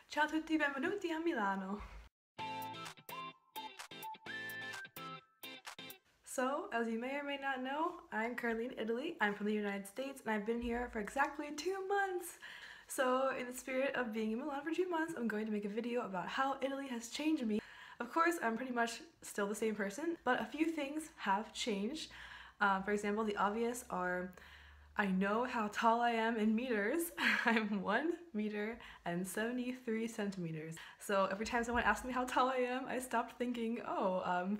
Ciao a tutti, benvenuti a Milano! So, as you may or may not know, I'm currently in Italy. I'm from the United States and I've been here for exactly 2 months! So, in the spirit of being in Milan for 2 months, I'm going to make a video about how Italy has changed me. Of course, I'm pretty much still the same person, but a few things have changed. For example, the obvious are I know how tall I am in meters. I'm 1 meter and 73 centimeters. So every time someone asks me how tall I am, I stopped thinking, oh, 5'9",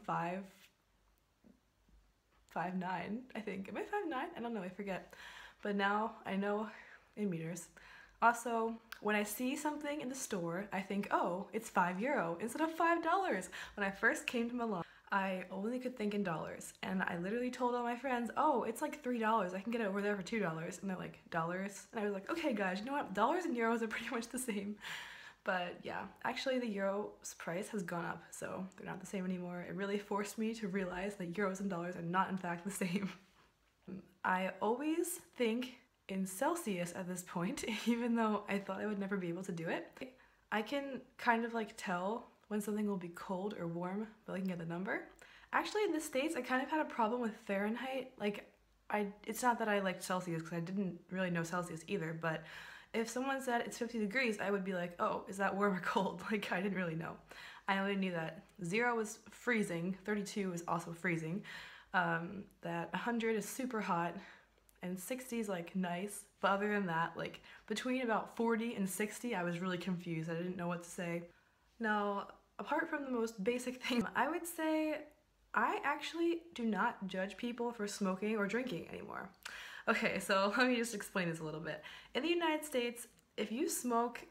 I think. Am I 5'9"? I don't know, I forget. But now I know in meters. Also, when I see something in the store, I think, oh, it's €5 instead of $5. When I first came to Milan, I only could think in dollars, and I literally told all my friends, oh, it's like $3, I can get it over there for $2, and they're like, dollars? And I was like, okay guys, you know what, dollars and euros are pretty much the same. But yeah, actually the euro's price has gone up, so they're not the same anymore. It really forced me to realize that euros and dollars are not in fact the same. I always think in Celsius at this point, even though I thought I would never be able to do it. I can kind of like tell when something will be cold or warm by looking at the number. Actually, in the States, I kind of had a problem with Fahrenheit. Like, it's not that I liked Celsius because I didn't really know Celsius either, but if someone said it's 50 degrees, I would be like, oh, is that warm or cold? Like, I didn't really know. I only knew that 0 was freezing, 32 is also freezing, that 100 is super hot, and 60 is like nice, but other than that, like between about 40 and 60, I was really confused. I didn't know what to say. Now, apart from the most basic things, I would say I actually do not judge people for smoking or drinking anymore. Okay, so let me just explain this a little bit. In the United States, if you smoke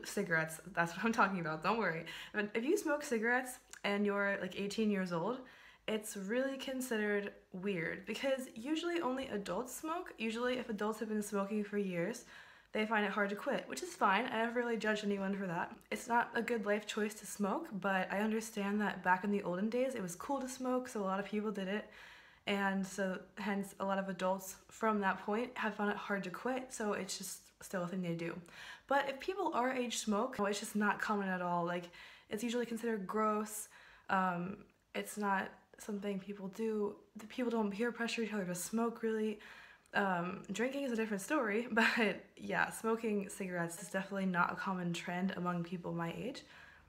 cigarettes, that's what I'm talking about, don't worry. But if you smoke cigarettes and you're like 18 years old, it's really considered weird because usually only adults smoke. Usually if adults have been smoking for years, they find it hard to quit, which is fine. I never really judged anyone for that. It's not a good life choice to smoke, but I understand that back in the olden days it was cool to smoke, so a lot of people did it. And so hence a lot of adults from that point have found it hard to quit, so it's just still a thing they do. But if people our age smoke, it's just not common at all. Like, it's usually considered gross. It's not something people do. The people don't peer pressure each other to smoke, really. Drinking is a different story, but yeah, smoking cigarettes is definitely not a common trend among people my age.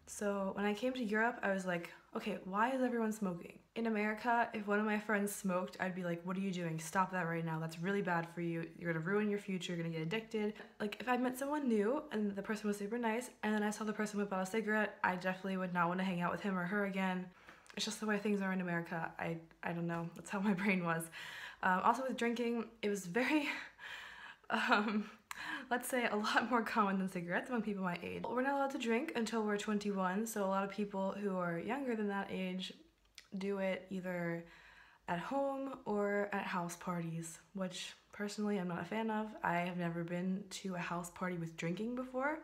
So when I came to Europe, I was like, okay, why is everyone smoking? In America, if one of my friends smoked, I'd be like, what are you doing? Stop that right now. That's really bad for you. You're gonna ruin your future. You're gonna get addicted. Like, if I met someone new and the person was super nice, and then I saw the person whip out a cigarette, I definitely would not want to hang out with him or her again. It's just the way things are in America. I don't know. That's how my brain was. Also with drinking, it was very, let's say, a lot more common than cigarettes among people my age. We're not allowed to drink until we're 21, so a lot of people who are younger than that age do it either at home or at house parties, which personally I'm not a fan of. I have never been to a house party with drinking before.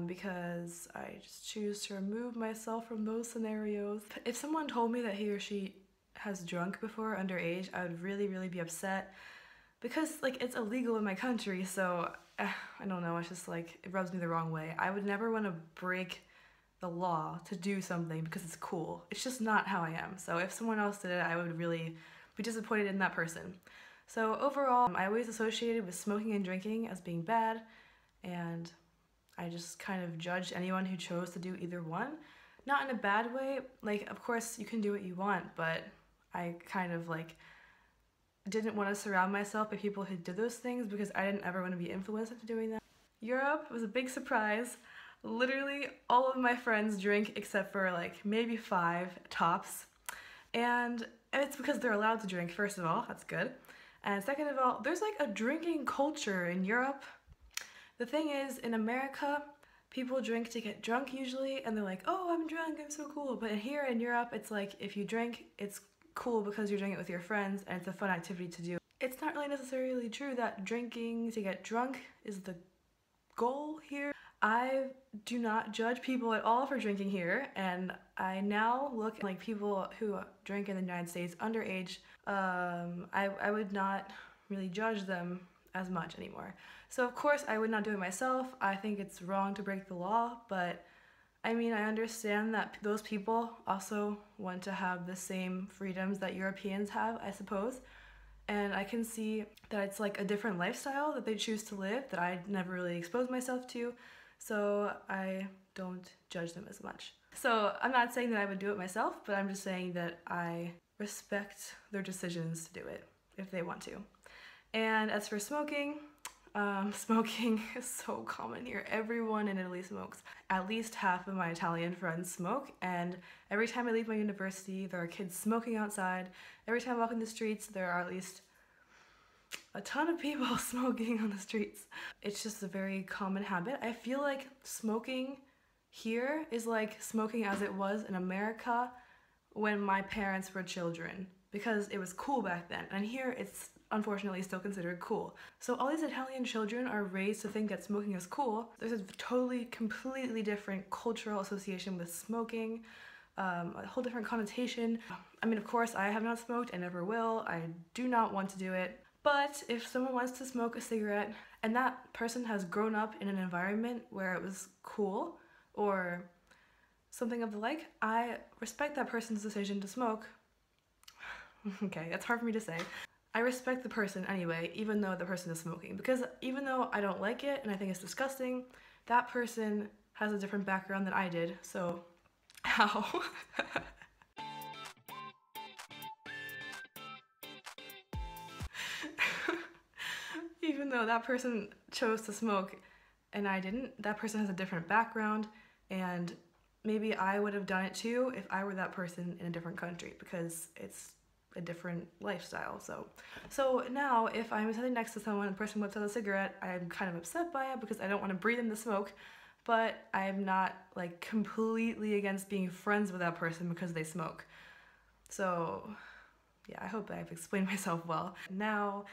Because I just choose to remove myself from those scenarios. If someone told me that he or she has drunk before underage, I would really, really be upset because like it's illegal in my country, so I don't know, it's just like it rubs me the wrong way. I would never want to break the law to do something because it's cool. It's just not how I am. So if someone else did it, I would really be disappointed in that person. So overall, I always associated with smoking and drinking as being bad, and I just kind of judged anyone who chose to do either one. Not in a bad way, like of course you can do what you want, but I kind of like didn't want to surround myself by people who did those things because I didn't ever want to be influenced into doing that. Europe was a big surprise. Literally all of my friends drink except for like maybe 5 tops. And it's because they're allowed to drink, first of all, that's good. And second of all, there's like a drinking culture in Europe. The thing is, in America, people drink to get drunk usually, and they're like, oh, I'm drunk, I'm so cool. But here in Europe, it's like, if you drink, it's cool because you're doing it with your friends, and it's a fun activity to do. It's not really necessarily true that drinking to get drunk is the goal here. I do not judge people at all for drinking here, and I now look like people who drink in the United States underage. I would not really judge them as much anymore. So of course I would not do it myself. I think it's wrong to break the law, but I mean, I understand that those people also want to have the same freedoms that Europeans have, I suppose. And I can see that it's like a different lifestyle that they choose to live that I never really exposed myself to, so I don't judge them as much. So I'm not saying that I would do it myself, but I'm just saying that I respect their decisions to do it if they want to. And as for smoking, smoking is so common here. Everyone in Italy smokes. At least half of my Italian friends smoke, and every time I leave my university, there are kids smoking outside. Every time I walk in the streets, there are at least a ton of people smoking on the streets. It's just a very common habit. I feel like smoking here is like smoking as it was in America when my parents were children, because it was cool back then, and here it's unfortunately still considered cool. So all these Italian children are raised to think that smoking is cool. There's a totally, completely different cultural association with smoking, a whole different connotation. I mean, of course, I have not smoked, I never will, I do not want to do it. But if someone wants to smoke a cigarette and that person has grown up in an environment where it was cool or something of the like, I respect that person's decision to smoke. Okay, that's hard for me to say. I respect the person anyway, even though the person is smoking, because even though I don't like it and I think it's disgusting, that person has a different background than I did, so how? Even though that person chose to smoke and I didn't, that person has a different background, and maybe I would have done it too if I were that person in a different country, because it's a different lifestyle. So now if I'm sitting next to someone and the person whips out a cigarette, I'm kind of upset by it because I don't want to breathe in the smoke, but I'm not like completely against being friends with that person because they smoke. So yeah, I hope I've explained myself well. Now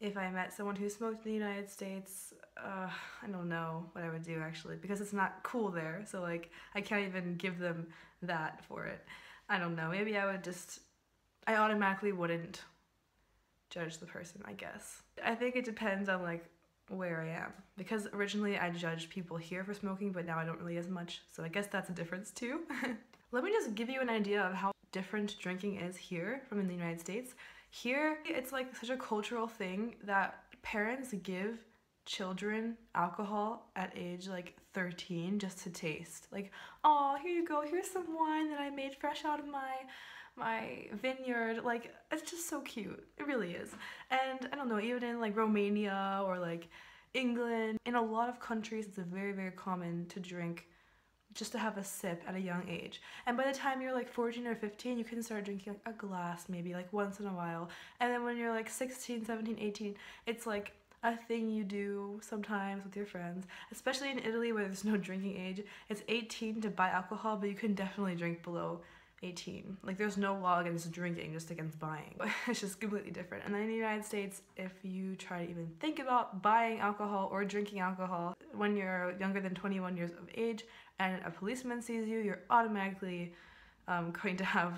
if I met someone who smoked in the United States, I don't know what I would do actually, because it's not cool there, so like I can't even give them that for it. I don't know, maybe I automatically wouldn't judge the person, I guess. I think it depends on like where I am, because originally I judged people here for smoking, but now I don't really as much, so I guess that's a difference too. Let me just give you an idea of how different drinking is here from in the United States. Here, it's like such a cultural thing that parents give children alcohol at age like 13 just to taste. Like, oh, here you go, here's some wine that I made fresh out of my vineyard. Like, it's just so cute. It really is. And I don't know, even in like Romania or like England, in a lot of countries it's very, very common to drink, just to have a sip at a young age. And by the time you're like 14 or 15, you can start drinking like a glass maybe like once in a while. And then when you're like 16, 17, 18, it's like a thing you do sometimes with your friends. Especially in Italy where there's no drinking age. It's 18 to buy alcohol, but you can definitely drink below 18. Like there's no law against drinking, just against buying. It's just completely different. And then in the United States, if you try to even think about buying alcohol or drinking alcohol when you're younger than 21 years of age and a policeman sees you, you're automatically going to have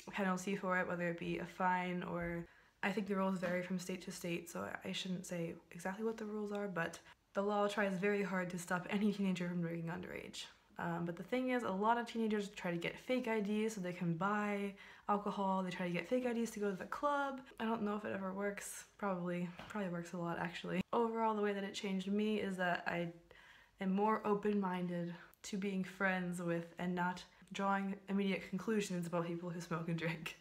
a penalty for it, whether it be a fine or... I think the rules vary from state to state, so I shouldn't say exactly what the rules are, but the law tries very hard to stop any teenager from drinking underage. But the thing is, a lot of teenagers try to get fake IDs so they can buy alcohol. They try to get fake IDs to go to the club. I don't know if it ever works. Probably works a lot, actually. Overall, the way that it changed me is that I am more open-minded to being friends with and not drawing immediate conclusions about people who smoke and drink.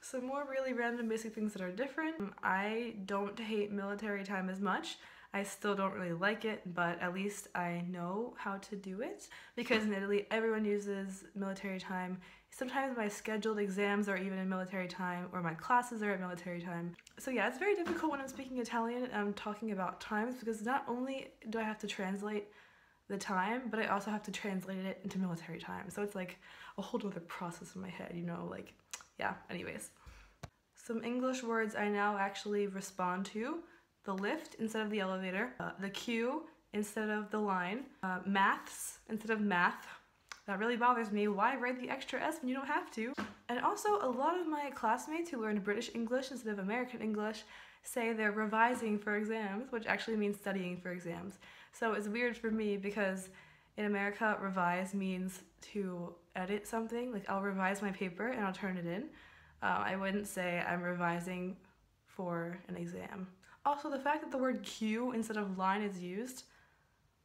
Some more really random basic things that are different. I don't hate military time as much. I still don't really like it, but at least I know how to do it, because in Italy everyone uses military time. Sometimes my scheduled exams are even in military time, or my classes are at military time. So yeah, it's very difficult when I'm speaking Italian and I'm talking about times, because not only do I have to translate the time, but I also have to translate it into military time. So it's like a whole other process in my head, you know, like, yeah, anyways. Some English words I now actually respond to. The lift instead of the elevator, the queue instead of the line, maths instead of math. That really bothers me. Why write the extra S when you don't have to? And also, a lot of my classmates who learned British English instead of American English, say they're revising for exams, which actually means studying for exams. So it's weird for me because in America, revise means to edit something. Like I'll revise my paper and I'll turn it in. I wouldn't say I'm revising for an exam. Also, the fact that the word Q instead of line is used,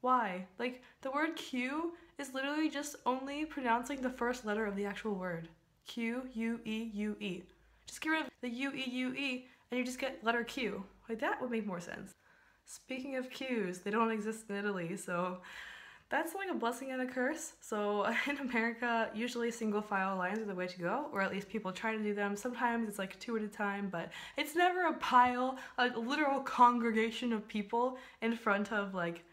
why? Like, the word Q is literally just only pronouncing the first letter of the actual word. Q, U, E, U, E. Just get rid of the U, E, U, E, and you just get letter Q. Like, that would make more sense. Speaking of Qs, they don't exist in Italy, so that's like a blessing and a curse. So in America, usually single file lines are the way to go, or at least people try to do them. Sometimes it's like 2 at a time, but it's never a pile, a literal congregation of people in front of like,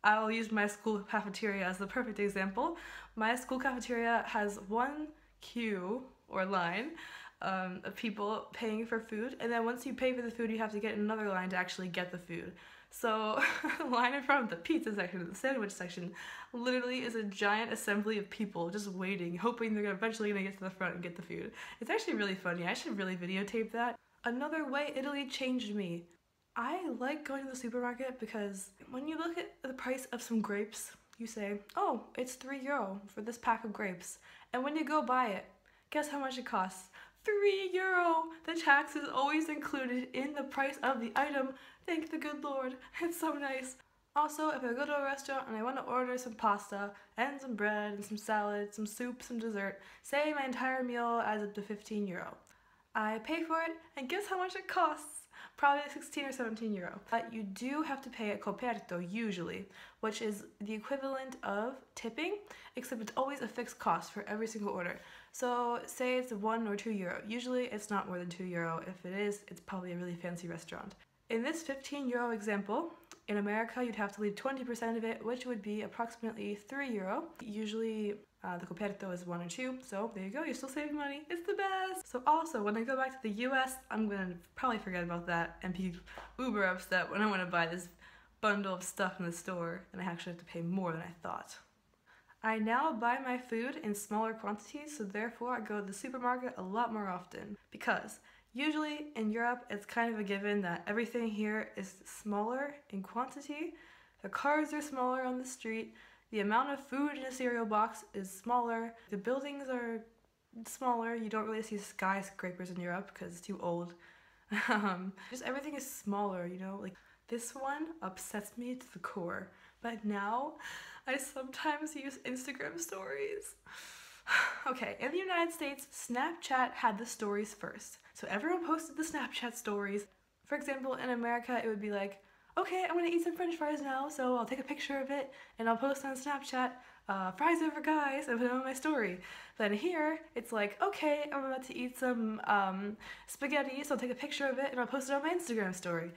I'll use my school cafeteria as the perfect example. My school cafeteria has one queue or line of people paying for food, and then once you pay for the food, you have to get another line to actually get the food. So the line in front of the pizza section and the sandwich section literally is a giant assembly of people just waiting, hoping they're eventually gonna get to the front and get the food. It's actually really funny. I should really videotape that. Another way Italy changed me. I like going to the supermarket because when you look at the price of some grapes, you say, oh, it's €3 for this pack of grapes. And when you go buy it, guess how much it costs? €3! The tax is always included in the price of the item. Thank the good Lord. It's so nice. Also, if I go to a restaurant and I want to order some pasta and some bread and some salad, some soup, some dessert, say my entire meal adds up to €15. I pay for it, and guess how much it costs? Probably 16 or 17 euro. But you do have to pay a coperto usually, which is the equivalent of tipping, except it's always a fixed cost for every single order. So say it's €1 or €2. Usually it's not more than €2. If it is, it's probably a really fancy restaurant. In this €15 example, in America you'd have to leave 20% of it, which would be approximately €3. Usually the coperto is 1 or 2, so there you go, you're still saving money. It's the best! So also, when I go back to the US, I'm gonna probably forget about that and be uber upset when I want to buy this bundle of stuff in the store and I actually have to pay more than I thought. I now buy my food in smaller quantities, so therefore I go to the supermarket a lot more often. Because usually in Europe, it's kind of a given that everything here is smaller in quantity. The cars are smaller on the street. The amount of food in a cereal box is smaller. The buildings are smaller. You don't really see skyscrapers in Europe because it's too old. Just everything is smaller, you know? Like, this one upsets me to the core. But now, I sometimes use Instagram stories. Okay, in the United States, Snapchat had the stories first. So everyone posted the Snapchat stories. For example, in America, it would be like, okay, I'm gonna eat some french fries now, so I'll take a picture of it and I'll post on Snapchat, fries over guys, and put it on my story. Then here, it's like, okay, I'm about to eat some spaghetti, so I'll take a picture of it and I'll post it on my Instagram story.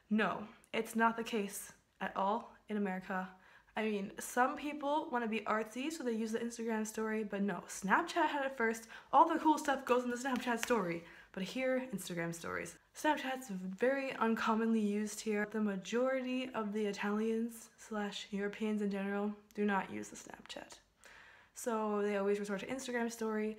No, it's not the case at all in America. I mean, some people want to be artsy, so they use the Instagram story, but no, Snapchat had it first. All the cool stuff goes in the Snapchat story. But here, Instagram stories. Snapchat's very uncommonly used here. The majority of the Italians / Europeans in general do not use the Snapchat. So they always resort to Instagram story.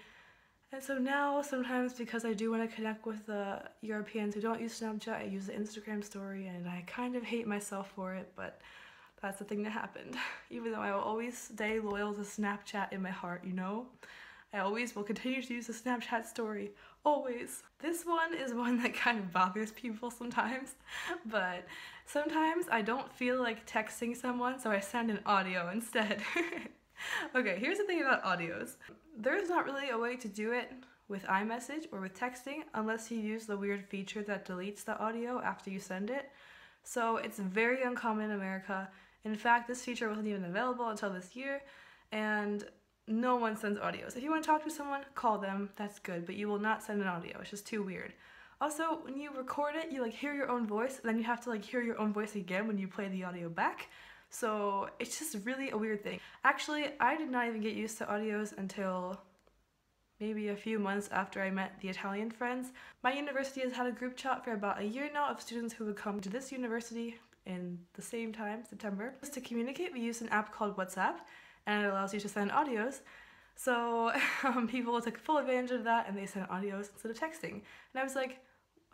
And so now, sometimes because I do want to connect with the Europeans who don't use Snapchat, I use the Instagram story, and I kind of hate myself for it, but that's the thing that happened. Even though I will always stay loyal to Snapchat in my heart, you know? I always will continue to use the Snapchat story. Always. This one is one that kind of bothers people sometimes, but sometimes I don't feel like texting someone, so I send an audio instead. Okay, here's the thing about audios. There's not really a way to do it with iMessage or with texting unless you use the weird feature that deletes the audio after you send it. So it's very uncommon in America. In fact, this feature wasn't even available until this year, and no one sends audios. If you want to talk to someone, call them, that's good, but you will not send an audio, it's just too weird. Also, when you record it, you like hear your own voice, and then you have to like hear your own voice again when you play the audio back. So it's just really a weird thing. Actually, I did not even get used to audios until maybe a few months after I met the Italian friends. My university has had a group chat for about a year now of students who would come to this university in the same time, September. Just to communicate, we use an app called WhatsApp, and it allows you to send audios. So people took full advantage of that and they sent audios instead of texting. And I was like,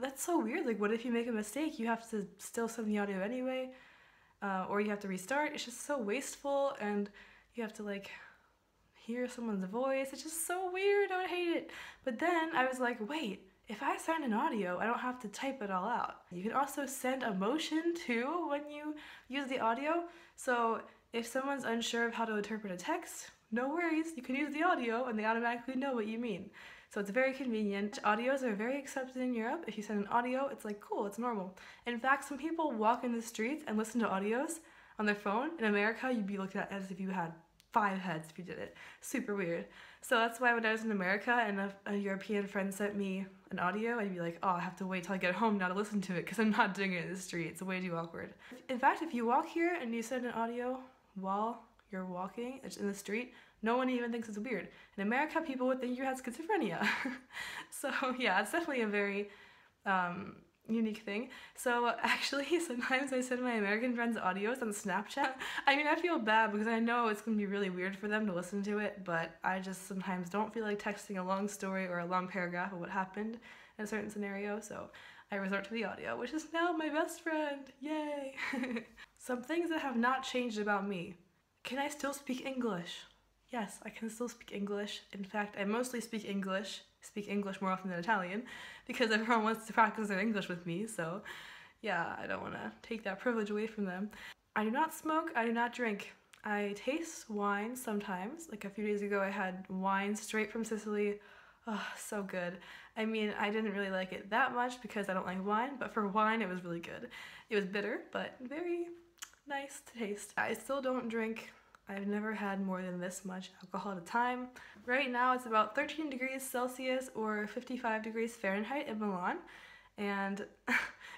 that's so weird. Like, what if you make a mistake? You have to still send the audio anyway, or you have to restart. It's just so wasteful, and you have to like hear someone's voice. It's just so weird. I would hate it. But then I was like, wait, if I send an audio, I don't have to type it all out. You can also send emotion too when you use the audio. So if someone's unsure of how to interpret a text, no worries, you can use the audio and they automatically know what you mean. So it's very convenient. Audios are very accepted in Europe. If you send an audio, it's like, cool, it's normal. In fact, some people walk in the streets and listen to audios on their phone. In America, you'd be looked at as if you had 5 heads if you did it. Super weird. So that's why when I was in America and a European friend sent me an audio, I'd be like, oh, I have to wait till I get home now to listen to it because I'm not doing it in the street. It's way too awkward. In fact, if you walk here and you send an audio while you're walking in the street, no one even thinks it's weird. In America, people would think you had schizophrenia. So yeah, it's definitely a very unique thing. So actually, sometimes I send my American friends audios on Snapchat. I mean, I feel bad because I know it's gonna be really weird for them to listen to it, but I just sometimes don't feel like texting a long story or a long paragraph of what happened in a certain scenario, so I resort to the audio, which is now my best friend. Yay! Some things that have not changed about me. Can I still speak English? Yes, I can still speak English. In fact, I mostly speak English more often than Italian, because everyone wants to practice their English with me, so yeah, I don't want to take that privilege away from them. I do not smoke, I do not drink. I taste wine sometimes. Like a few days ago I had wine straight from Sicily. Oh, so good. I mean, I didn't really like it that much because I don't like wine, but for wine it was really good. It was bitter, but very nice to taste. I still don't drink. I've never had more than this much alcohol at a time. Right now it's about 13 degrees Celsius or 55 degrees Fahrenheit in Milan, and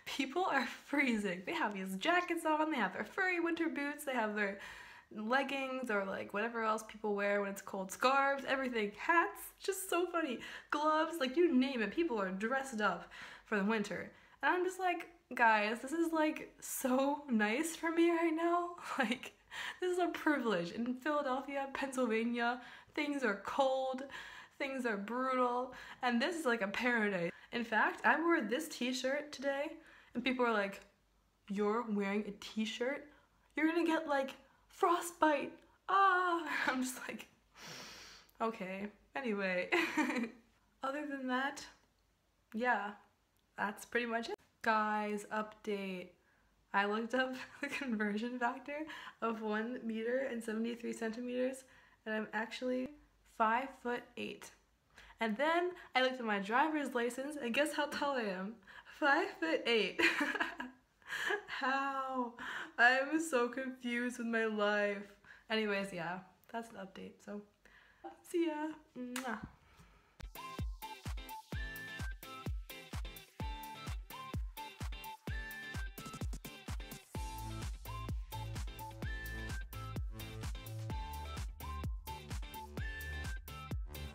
people are freezing. They have these jackets on, they have their furry winter boots, they have their leggings or like whatever else people wear when it's cold, scarves, everything, hats, just so funny, gloves, like you name it, people are dressed up for the winter. And I'm just like, guys, this is like so nice for me right now. Like, this is a privilege. In Philadelphia, Pennsylvania, things are cold, things are brutal, and this is like a paradise. In fact, I wore this t-shirt today, and people are like, you're wearing a t-shirt? You're gonna get like frostbite. Ah! I'm just like, okay. Anyway, other than that, yeah, that's pretty much it. Guys, update. I looked up the conversion factor of 1 meter and 73 centimeters, and I'm actually 5'8". And then I looked at my driver's license, and guess how tall I am? 5'8". How? I'm so confused with my life. Anyways, yeah, that's the update, so see ya. Mwah.